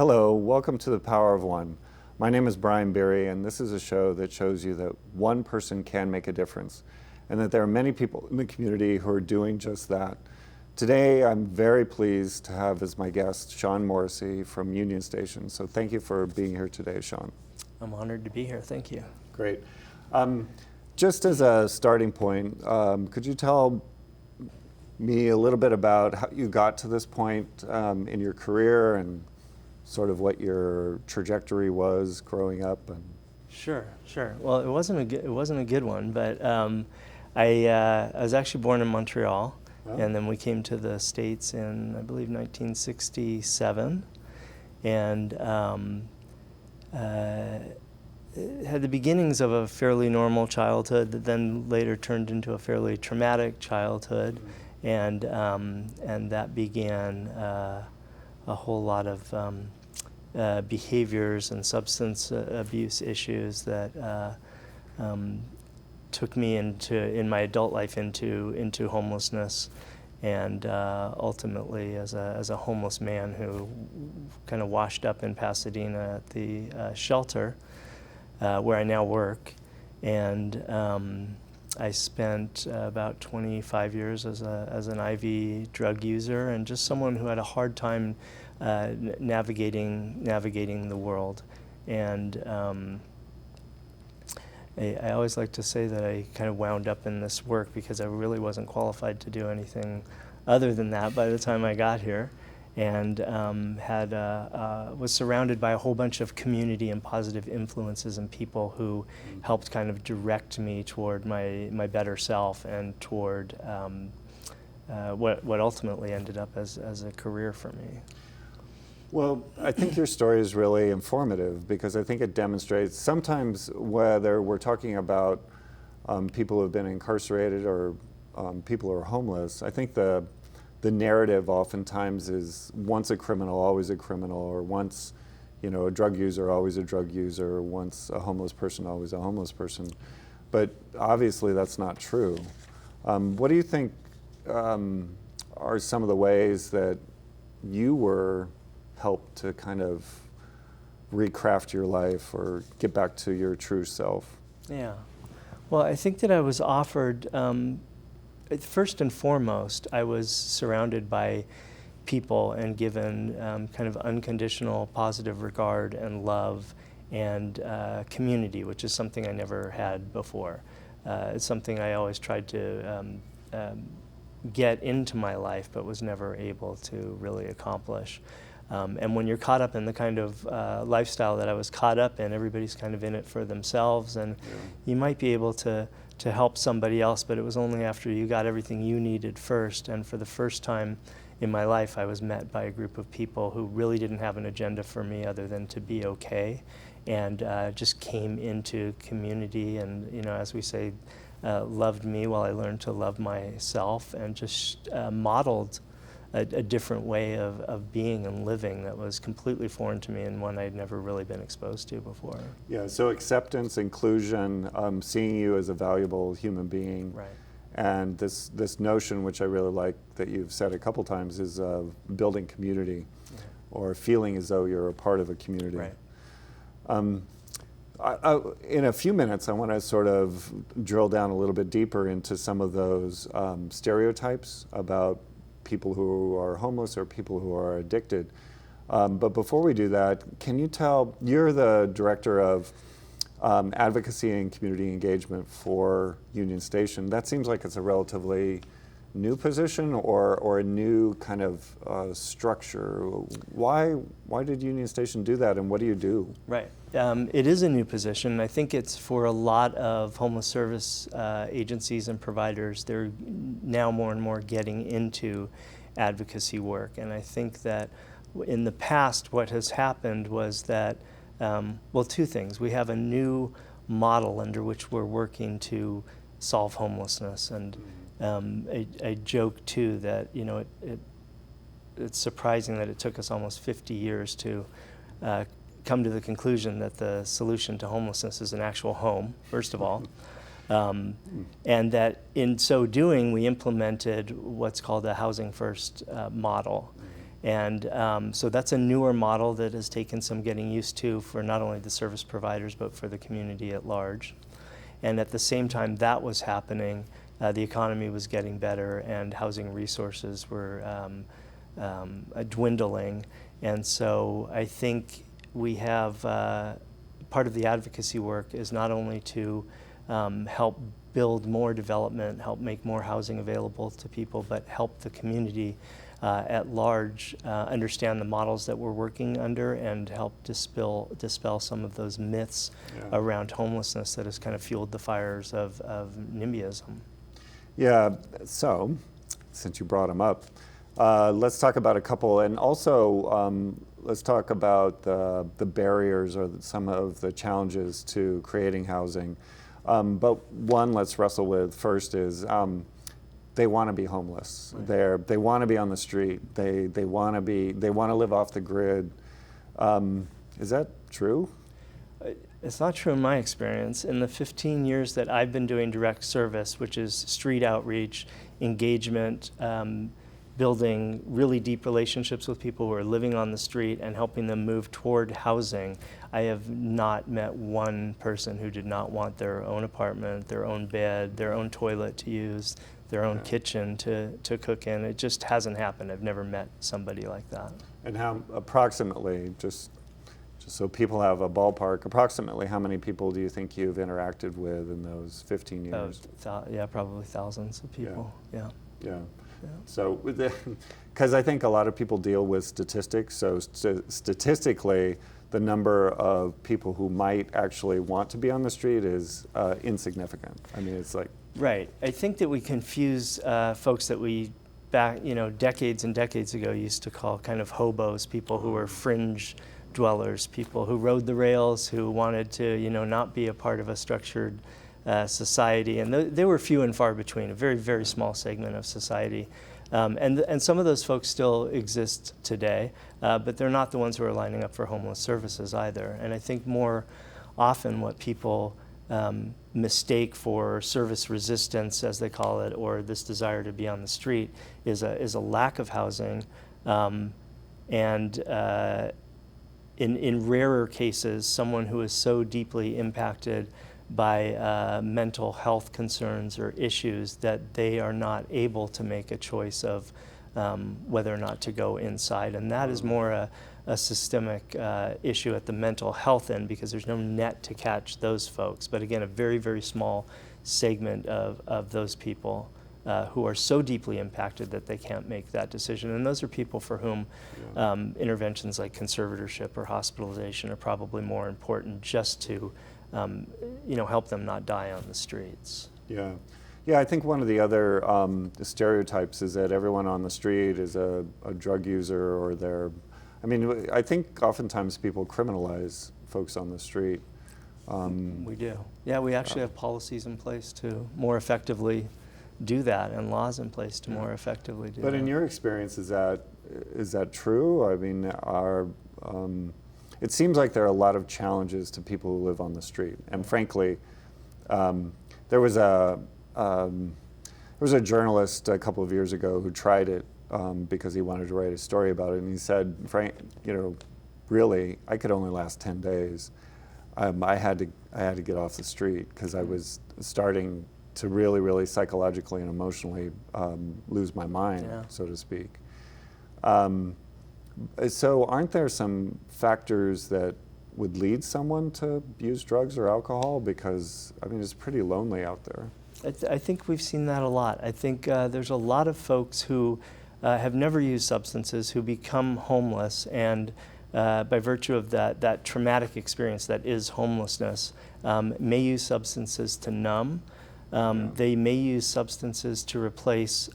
Hello, welcome to The Power of One. My name is Brian Biery, and this is a show that shows you that one person can make a difference, and that there are many people in the community who are doing just that. Today, I'm very pleased to have as my guest Shawn Morrissey from Union Station. So thank you for being here today, Shawn. I'm honored to be here. Thank you. Great. Just as a starting point, could you tell me a little bit about how you got to this point in your career and sort of what your trajectory was growing up? And Sure. Well, it wasn't a good one, but I was actually born in Montreal, and then we came to the States in, I believe, 1967, and had the beginnings of a fairly normal childhood that then later turned into a fairly traumatic childhood, and that began a whole lot of behaviors and substance abuse issues that took me in my adult life into homelessness, and ultimately as a homeless man who kind of washed up in Pasadena at the shelter where I now work, and I spent about 25 years as an IV drug user and just someone who had a hard time navigating the world. And I always like to say that I kind of wound up in this work because I really wasn't qualified to do anything other than that by the time I got here, and was surrounded by a whole bunch of community and positive influences and people who helped kind of direct me toward my better self and toward what ultimately ended up as a career for me. well, I think your story is really informative because I think it demonstrates sometimes whether we're talking about people who have been incarcerated or people who are homeless, I think the narrative oftentimes is once a criminal, always a criminal, or once a drug user, always a drug user, or once a homeless person, always a homeless person. But obviously that's not true. What do you think are some of the ways that you were helped to kind of recraft your life or get back to your true self? Yeah. Well, I think that I was offered, first and foremost, I was surrounded by people and given kind of unconditional positive regard and love and community, which is something I never had before. It's something I always tried to get into my life but was never able to really accomplish. And when you're caught up in the kind of lifestyle that I was caught up in, everybody's kind of in it for themselves, and you might be able to help somebody else, but it was only after you got everything you needed first. And for the first time in my life, I was met by a group of people who really didn't have an agenda for me other than to be okay, and just came into community and, as we say, loved me while I learned to love myself, and just modeled a different way of being and living that was completely foreign to me and one I'd never really been exposed to before. Yeah, so acceptance, inclusion, seeing you as a valuable human being. Right. And this notion, which I really like that you've said a couple times, is building community, or feeling as though you're a part of a community. Right. In a few minutes, I want to sort of drill down a little bit deeper into some of those stereotypes about people who are homeless or people who are addicted. But before we do that, can you tell, you're the director of advocacy and community engagement for Union Station. That seems like it's a relatively new position or a new kind of structure. Why did Union Station do that, and what do you do? Right. It is a new position. I think it's for a lot of homeless service agencies and providers. They're now more and more getting into advocacy work. And I think that in the past, what has happened was that, two things. We have a new model under which we're working to solve homelessness. And I joke, too, that it's surprising that it took us almost 50 years to come to the conclusion that the solution to homelessness is an actual home, first of all. And that in so doing, we implemented what's called a housing first model. And so that's a newer model that has taken some getting used to for not only the service providers, but for the community at large. And at the same time that was happening, the economy was getting better and housing resources were dwindling. And so I think we have, part of the advocacy work is not only to help build more development, help make more housing available to people, but help the community at large understand the models that we're working under and help dispel some of those myths around homelessness that has kind of fueled the fires of NIMBYism. Yeah, so since you brought them up, let's talk about a couple, and also let's talk about the barriers or some of the challenges to creating housing. But one let's wrestle with first is they want to be homeless. Right. They want to be on the street. They want to live off the grid. Is that true? It's not true in my experience. In the 15 years that I've been doing direct service, which is street outreach, engagement, building really deep relationships with people who are living on the street and helping them move toward housing, I have not met one person who did not want their own apartment, their own bed, their own toilet to use, their own kitchen to cook in. It just hasn't happened. I've never met somebody like that. And how approximately, just so people have a ballpark, approximately how many people do you think you've interacted with in those 15 years? Yeah, probably thousands of people. Yeah. So, because I think a lot of people deal with statistics, so statistically, the number of people who might actually want to be on the street is insignificant. I mean, it's like... Right. I think that we confuse folks that we decades and decades ago used to call kind of hobos, people who were fringe dwellers, people who rode the rails, who wanted to, not be a part of a structured society, and they were few and far between, a very, very small segment of society. And some of those folks still exist today, but they're not the ones who are lining up for homeless services either. And I think more often what people mistake for service resistance, as they call it, or this desire to be on the street, is a lack of housing, and in rarer cases, someone who is so deeply impacted by mental health concerns or issues that they are not able to make a choice of whether or not to go inside. And that is more a systemic issue at the mental health end, because there's no net to catch those folks. But again, a very, very small segment of those people who are so deeply impacted that they can't make that decision. And those are people for whom interventions like conservatorship or hospitalization are probably more important, just to help them not die on the streets. Yeah, I think one of the other stereotypes is that everyone on the street is a drug user, or I think oftentimes people criminalize folks on the street. We do. Yeah, we actually have policies in place to more effectively do that, and laws in place to more effectively do that. But in your experience, is that true? I mean, it seems like there are a lot of challenges to people who live on the street, and frankly, there was a journalist a couple of years ago who tried it because he wanted to write a story about it, and he said, "Frank, really, I could only last 10 days. I had to get off the street because I was starting to really, really psychologically and emotionally lose my mind, so to speak." So aren't there some factors that would lead someone to use drugs or alcohol? Because, it's pretty lonely out there. I think we've seen that a lot. I think there's a lot of folks who have never used substances who become homeless, and by virtue of that traumatic experience that is homelessness, may use substances to numb. They may use substances to replace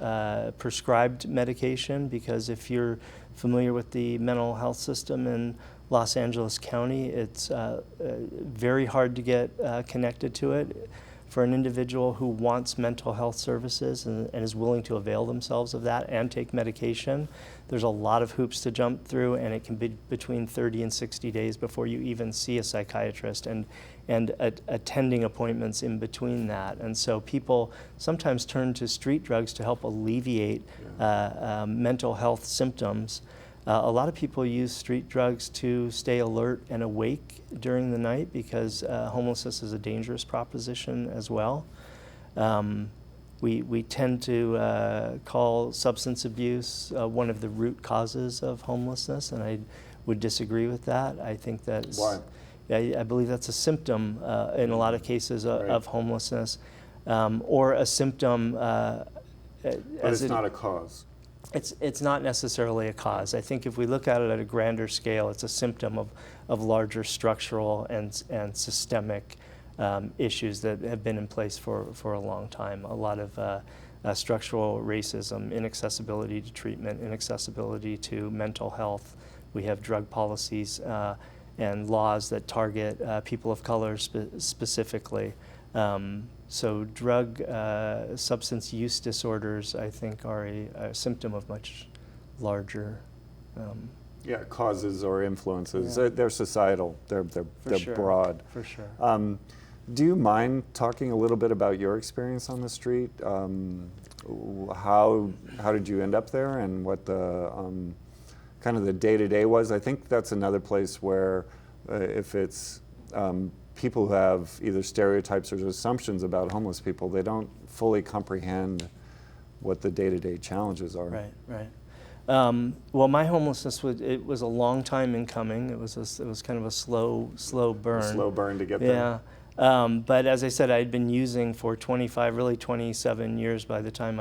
prescribed medication, because if you're familiar with the mental health system in Los Angeles County, it's very hard to get connected to it. For an individual who wants mental health services and is willing to avail themselves of that and take medication, there's a lot of hoops to jump through, and it can be between 30 and 60 days before you even see a psychiatrist, and attending appointments in between that. And so people sometimes turn to street drugs to help alleviate mental health symptoms. A lot of people use street drugs to stay alert and awake during the night because homelessness is a dangerous proposition as well. We tend to call substance abuse one of the root causes of homelessness, and I would disagree with that. I think that's... Why? I believe that's a symptom in a lot of cases of homelessness, or a symptom. But it's not a cause. It's not necessarily a cause. I think if we look at it at a grander scale, it's a symptom of larger structural and systemic issues that have been in place for a long time. A lot of structural racism, inaccessibility to treatment, inaccessibility to mental health. We have drug policies and laws that target people of color specifically. So substance use disorders, I think, are a symptom of much larger... causes or influences. Yeah. They're societal. They're sure. broad. For sure. Do you mind talking a little bit about your experience on the street? How did you end up there, and what the kind of the day-to-day was? I think that's another place where if it's people who have either stereotypes or assumptions about homeless people, they don't fully comprehend what the day-to-day challenges are. Right. Well, my homelessness was a long time in coming. It was kind of a slow burn. A slow burn to get there. Yeah. But as I said, I had been using for 27 years by the time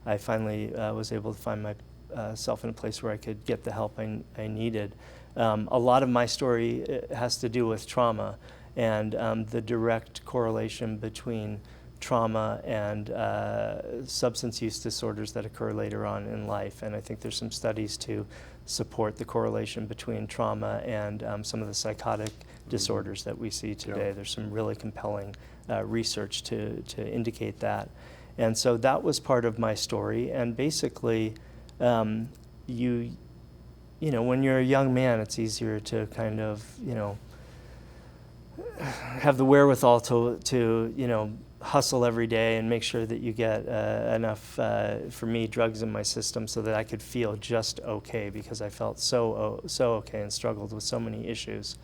I finally was able to find myself in a place where I could get the help I needed. A lot of my story has to do with trauma and the direct correlation between trauma and substance use disorders that occur later on in life. And I think there's some studies to support the correlation between trauma and some of the psychotic disorders that we see today. Yeah. There's some really compelling research to indicate that. And so that was part of my story. And basically, you know, when you're a young man, it's easier to kind of, have the wherewithal to hustle every day and make sure that you get enough, for me, drugs in my system so that I could feel just okay, because I felt so okay and struggled with so many issues.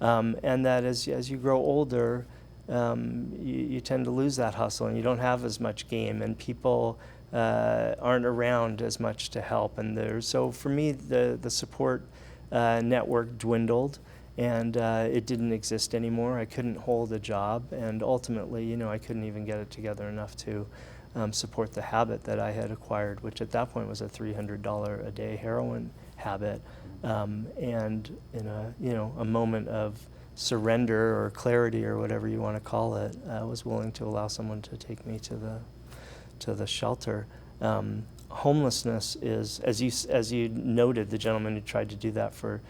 Yeah. And that as you grow older, you tend to lose that hustle, and you don't have as much game, and people aren't around as much to help. And so for me, the support network dwindled, and it didn't exist anymore. I couldn't hold a job, and ultimately, I couldn't even get it together enough to support the habit that I had acquired, which at that point was a $300 a day heroin habit. And in a moment of surrender or clarity or whatever you want to call it, I was willing to allow someone to take me to the shelter. Homelessness is, as you noted, the gentleman who tried to do that for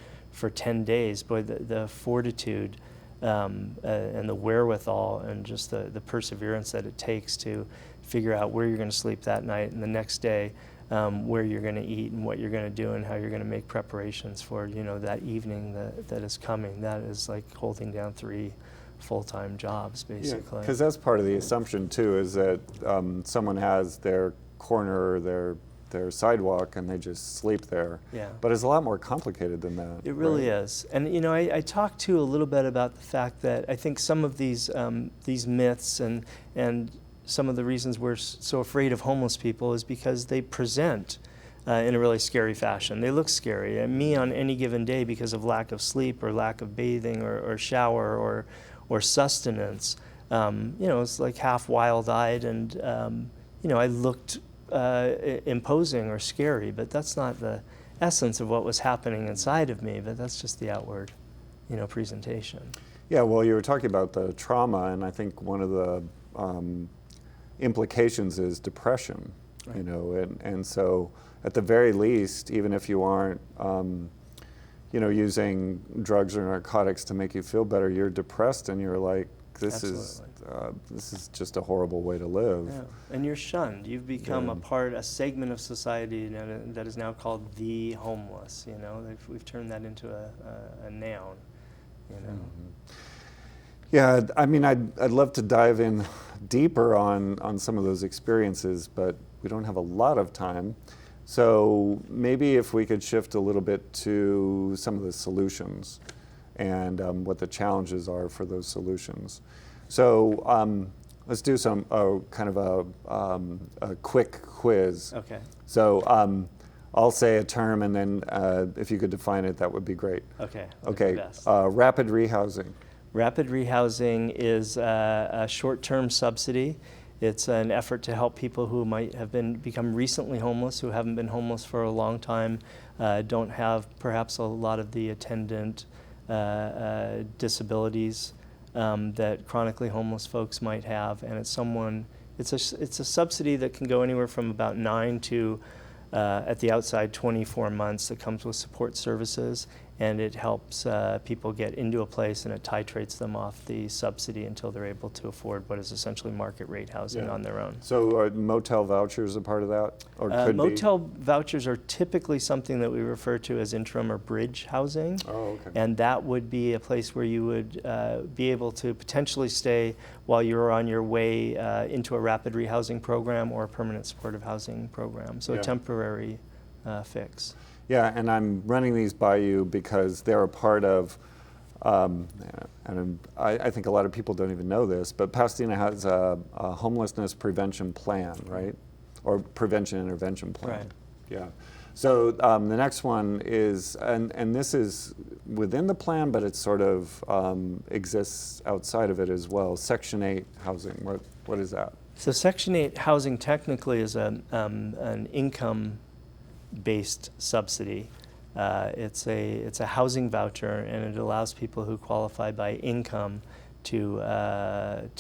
10 days, boy, the fortitude and the wherewithal and just the perseverance that it takes to figure out where you're going to sleep that night and the next day, where you're going to eat and what you're going to do and how you're going to make preparations for that evening that is coming. That is like holding down 3 full-time jobs, basically. Because that's part of the assumption too, is that someone has their corner or their sidewalk and they just sleep there. Yeah. But it's a lot more complicated than that. It really is. And I talked too a little bit about the fact that I think some of these myths and some of the reasons we're so afraid of homeless people is because they present in a really scary fashion. They look scary. And me on any given day, because of lack of sleep or lack of bathing or shower or sustenance, it's like half wild-eyed, and I looked imposing or scary, but that's not the essence of what was happening inside of me, but that's just the outward, presentation. Yeah, well, you were talking about the trauma, and I think one of the implications is depression, right. And so at the very least, even if you aren't, using drugs or narcotics to make you feel better, you're depressed and you're like, this is just a horrible way to live. Yeah. And you're shunned. You've become a segment of society that is now called the homeless. We've turned that into a noun. Mm-hmm. Yeah, I mean, I'd love to dive in deeper on some of those experiences, but we don't have a lot of time. So maybe if we could shift a little bit to some of the solutions and what the challenges are for those solutions. So let's do some kind of a quick quiz. Okay. So I'll say a term, and then if you could define it, that would be great. Okay. Okay. Rapid rehousing. Rapid rehousing is a short-term subsidy. It's an effort to help people who might have become recently homeless, who haven't been homeless for a long time, don't have perhaps a lot of the attendant disabilities that chronically homeless folks might have, and it's a subsidy that can go anywhere from about 9 to at the outside 24 months. That comes with support services, and it helps people get into a place, and it titrates them off the subsidy until they're able to afford what is essentially market rate housing on their own. So are motel vouchers a part of that, or could motel vouchers are typically something that we refer to as interim or bridge housing. Oh, okay. And that would be a place where you would be able to potentially stay while you're on your way into a rapid rehousing program or a permanent supportive housing program. So a temporary fix. Yeah, and I'm running these by you because they're a part of, and I think a lot of people don't even know this, but Pasadena has a homelessness prevention plan, right? Or prevention intervention plan. Right. Yeah. So the next one is, and this is within the plan, but it sort of exists outside of it as well, Section 8 housing. What is that? So Section 8 housing technically is an income-based subsidy. It's a housing voucher, and it allows people who qualify by income to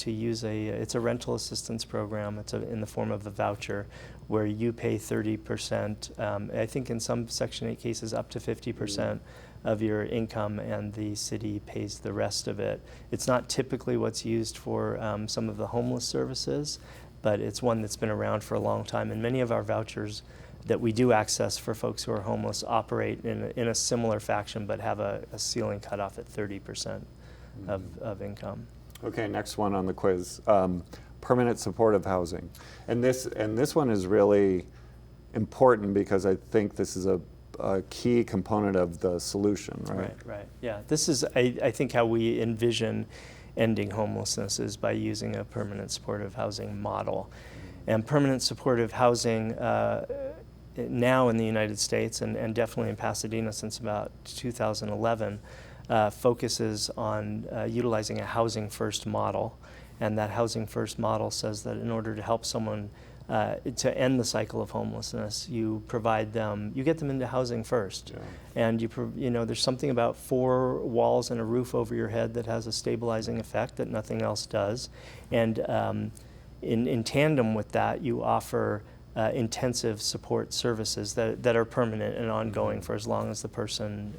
use it's a rental assistance program. It's in the form of a voucher where you pay 30%, I think in some Section 8 cases up to 50% of your income, and the city pays the rest of it. It's not typically what's used for some of the homeless services, but it's one that's been around for a long time, and many of our vouchers that we do access for folks who are homeless operate in a similar fashion, but have a ceiling cut off at 30% of income. Okay, next one on the quiz. Permanent supportive housing. And this one is really important because I think this is a key component of the solution, right? Right. Yeah, this is, I think, how we envision ending homelessness is by using a permanent supportive housing model. And permanent supportive housing now in the United States, and definitely in Pasadena since about 2011, focuses on utilizing a housing first model. And that housing first model says that in order to help someone to end the cycle of homelessness, you get them into housing first. Yeah. And there's something about 4 walls and a roof over your head that has a stabilizing effect that nothing else does. And in tandem with that, you offer intensive support services that are permanent and ongoing for as long as the person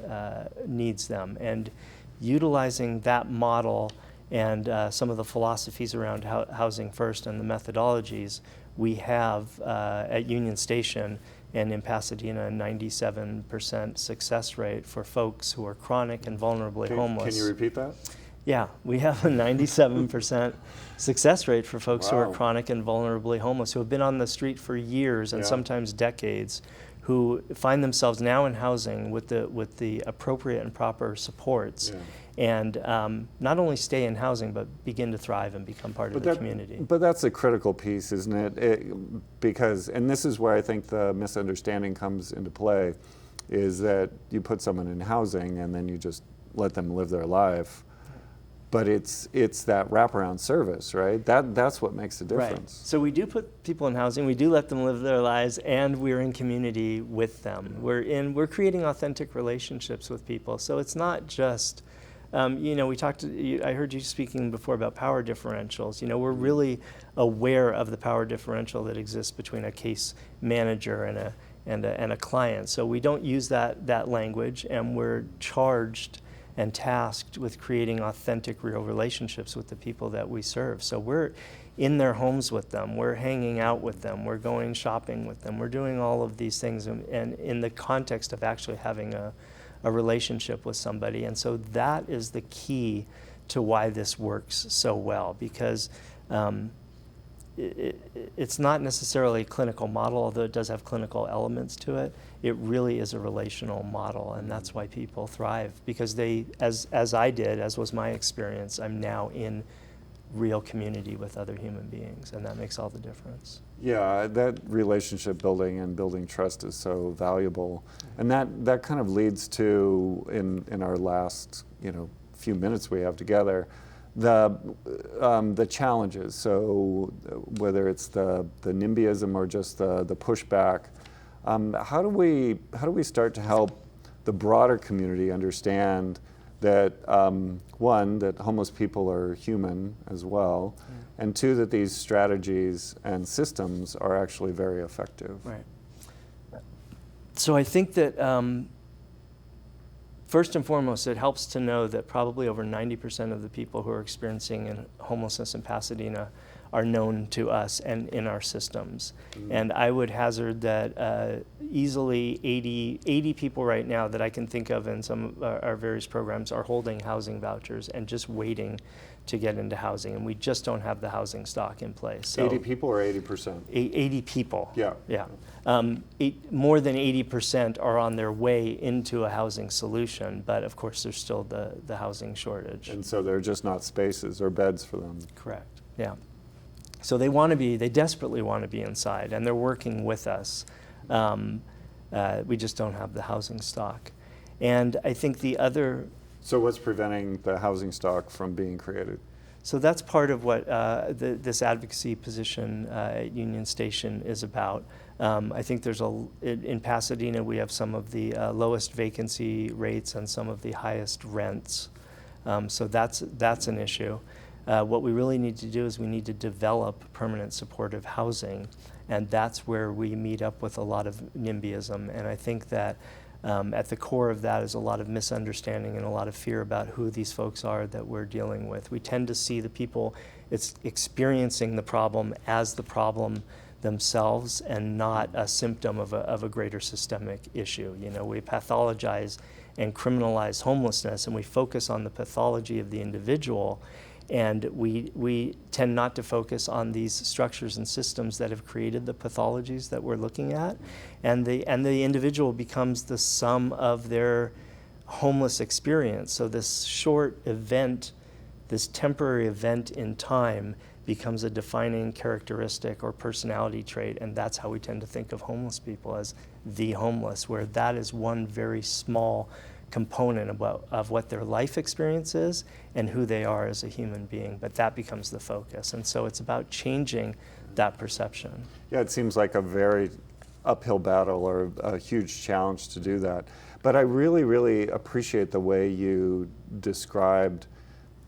needs them. And utilizing that model and some of the philosophies around housing first and the methodologies, we have at Union Station and in Pasadena a 97% success rate for folks who are chronic and vulnerably homeless. Can you repeat that? Yeah, we have a 97% success rate for folks who are chronic and vulnerably homeless, who have been on the street for years and sometimes decades, who find themselves now in housing with the appropriate and proper supports, and not only stay in housing but begin to thrive and become part of the community. But that's a critical piece, isn't it? Because, and this is where I think the misunderstanding comes into play, is that you put someone in housing and then you just let them live their life. But it's that wraparound service, right? That's what makes a difference. Right. So we do put people in housing, we do let them live their lives, and we're in community with them. We're creating authentic relationships with people. So it's not just, we talked. I heard you speaking before about power differentials. We're really aware of the power differential that exists between a case manager and a client. So we don't use that language, and we're charged and tasked with creating authentic, real relationships with the people that we serve. So we're in their homes with them, we're hanging out with them, we're going shopping with them, we're doing all of these things and in the context of actually having a relationship with somebody. And so that is the key to why this works so well, because it's not necessarily a clinical model, although it does have clinical elements to it. It really is a relational model, and that's why people thrive, because they, as I did, as was my experience, I'm now in real community with other human beings, and that makes all the difference. Yeah, that relationship building and building trust is so valuable, and that kind of leads to, in our last few minutes we have together, the challenges. So whether it's the NIMBYism or just the pushback, how do we start to help the broader community understand that one, that homeless people are human as well, and two, that these strategies and systems are actually very effective? Right. So I think that first and foremost, it helps to know that probably over 90% of the people who are experiencing homelessness in Pasadena are known to us and in our systems. And I would hazard that easily 80 people right now that I can think of in some of our various programs are holding housing vouchers and just waiting to get into housing, and we just don't have the housing stock in place. So 80 people or 80%? 80 people. Yeah. Yeah. More than 80% are on their way into a housing solution, but of course there's still the housing shortage. And so there are just not spaces or beds for them. Correct. Yeah. So they desperately want to be inside, and they're working with us. We just don't have the housing stock. And I think the other... So what's preventing the housing stock from being created? So that's part of what this advocacy position at Union Station is about. I think in Pasadena we have some of the lowest vacancy rates and some of the highest rents. So that's an issue. What we really need to do is we need to develop permanent supportive housing, and that's where we meet up with a lot of NIMBYism. And I think that at the core of that is a lot of misunderstanding and a lot of fear about who these folks are that we're dealing with. We tend to see the people experiencing the problem as the problem themselves and not a symptom of a greater systemic issue. We pathologize and criminalize homelessness, and we focus on the pathology of the individual. And we tend not to focus on these structures and systems that have created the pathologies that we're looking at. And the individual becomes the sum of their homeless experience. So this short event, this temporary event in time, becomes a defining characteristic or personality trait. And that's how we tend to think of homeless people, as the homeless, where that is one very small component of what their life experience is and who they are as a human being, but that becomes the focus. And so it's about changing that perception. Yeah, it seems like a very uphill battle or a huge challenge to do that. But I really, really appreciate the way you described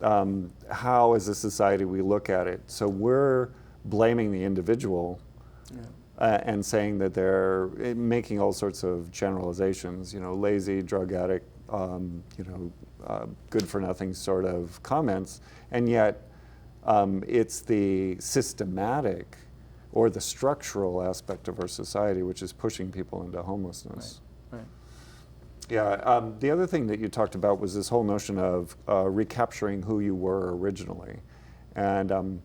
how as a society we look at it. So we're blaming the individual and saying that they're making all sorts of generalizations, lazy, drug addict, good for nothing sort of comments, and yet it's the systematic or the structural aspect of our society which is pushing people into homelessness. Right. Yeah, the other thing that you talked about was this whole notion of recapturing who you were originally. And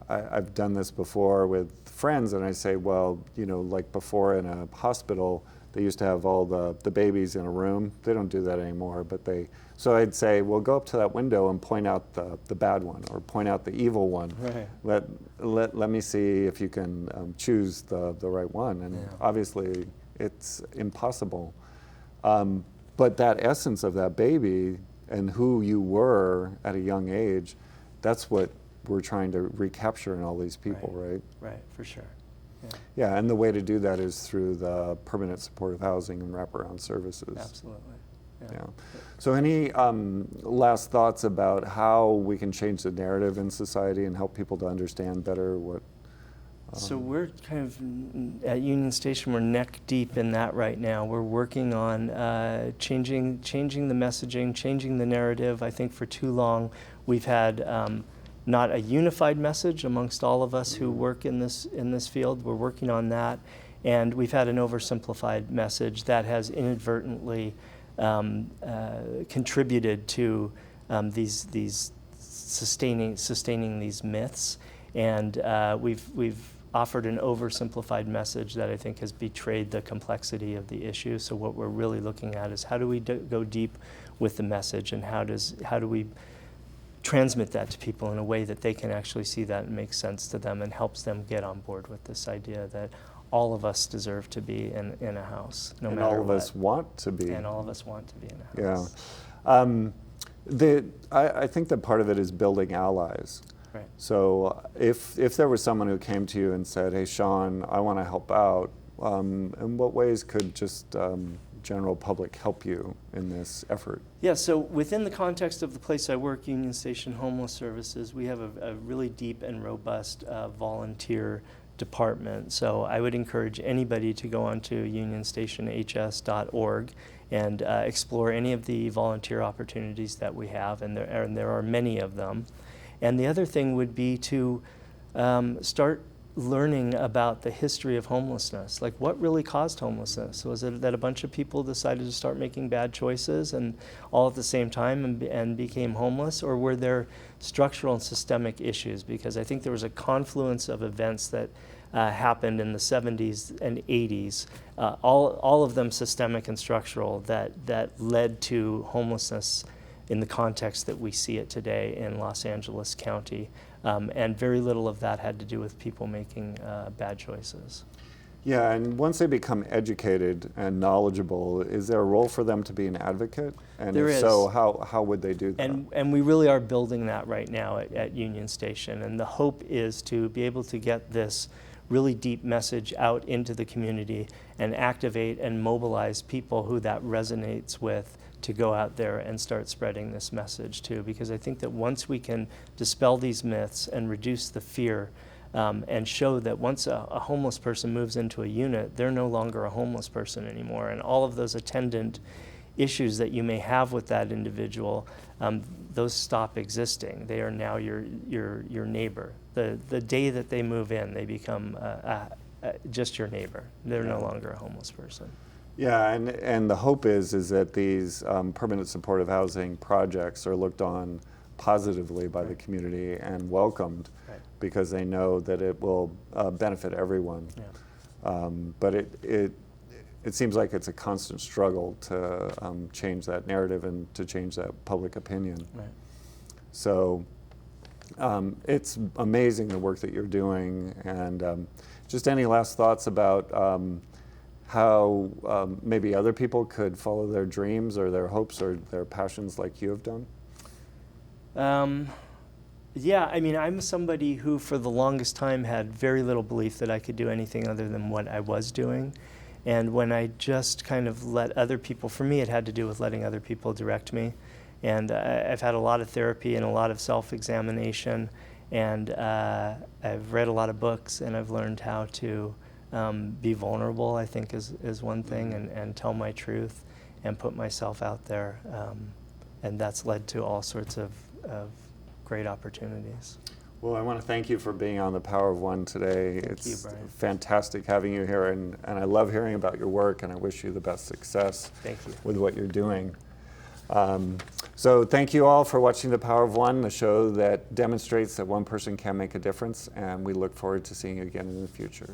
I've done this before with friends, and I say, well, like before in a hospital, they used to have all the babies in a room. They don't do that anymore, so I'd say, well, go up to that window and point out the bad one or point out the evil one. Right. Let me see if you can choose the right one. And obviously it's impossible. But that essence of that baby and who you were at a young age, that's what we're trying to recapture in all these people, right? Right, for sure. Yeah, and the way to do that is through the permanent supportive housing and wraparound services. Absolutely. Yeah. So any last thoughts about how we can change the narrative in society and help people to understand better what... So we're kind of, at Union Station, we're neck deep in that right now. We're working on changing the messaging, changing the narrative. I think for too long we've had not a unified message amongst all of us who work in this field. We're working on that. And we've had an oversimplified message that has inadvertently contributed to these sustaining these myths. And we've offered an oversimplified message that I think has betrayed the complexity of the issue. So what we're really looking at is how do we go deep with the message, and how do we transmit that to people in a way that they can actually see that and make sense to them, and helps them get on board with this idea that all of us deserve to be in a house, no matter what. And all of us want to be. And all of us want to be in a house. Yeah. I think that part of it is building allies. Right. So if there was someone who came to you and said, hey, Shawn, I want to help out, in what ways could just general public help you in this effort? Yeah, so within the context of the place I work, Union Station Homeless Services, we have a really deep and robust volunteer department. So I would encourage anybody to go onto unionstationhs.org and explore any of the volunteer opportunities that we have, and there are many of them. And the other thing would be to start learning about the history of homelessness. Like, what really caused homelessness? Was it that a bunch of people decided to start making bad choices and all at the same time and became homeless? Or were there structural and systemic issues? Because I think there was a confluence of events that happened in the 70s and 80s, all of them systemic and structural, that led to homelessness in the context that we see it today in Los Angeles County. And very little of that had to do with people making bad choices. Yeah, and once they become educated and knowledgeable, is there a role for them to be an advocate? And There if is. so, how would they do that? And we really are building that right now at Union Station. And the hope is to be able to get this really deep message out into the community and activate and mobilize people who that resonates with to go out there and start spreading this message too. Because I think that once we can dispel these myths and reduce the fear, and show that once a homeless person moves into a unit, they're no longer a homeless person anymore. And all of those attendant issues that you may have with that individual, those stop existing. They are now your neighbor. The day that they move in, they become just your neighbor. They're no longer a homeless person. Yeah, and the hope is that these permanent supportive housing projects are looked on positively by the community and welcomed, because they know that it will benefit everyone. Yeah. But it seems like it's a constant struggle to change that narrative and to change that public opinion. Right. So it's amazing the work that you're doing. And just any last thoughts about how maybe other people could follow their dreams or their hopes or their passions like you have done? Yeah, I mean, I'm somebody who for the longest time had very little belief that I could do anything other than what I was doing. And when I just kind of let other people, for me it had to do with letting other people direct me. And I've had a lot of therapy and a lot of self-examination, and I've read a lot of books, and I've learned how to be vulnerable, I think is one thing, and tell my truth and put myself out there. And that's led to all sorts of great opportunities. Well, I want to thank you for being on The Power of One today. Thank you, It's Brian. fantastic having you here, and I love hearing about your work, and I wish you the best success Thank you. with what you're doing. So thank you all for watching The Power of One, the show that demonstrates that one person can make a difference, and we look forward to seeing you again in the future.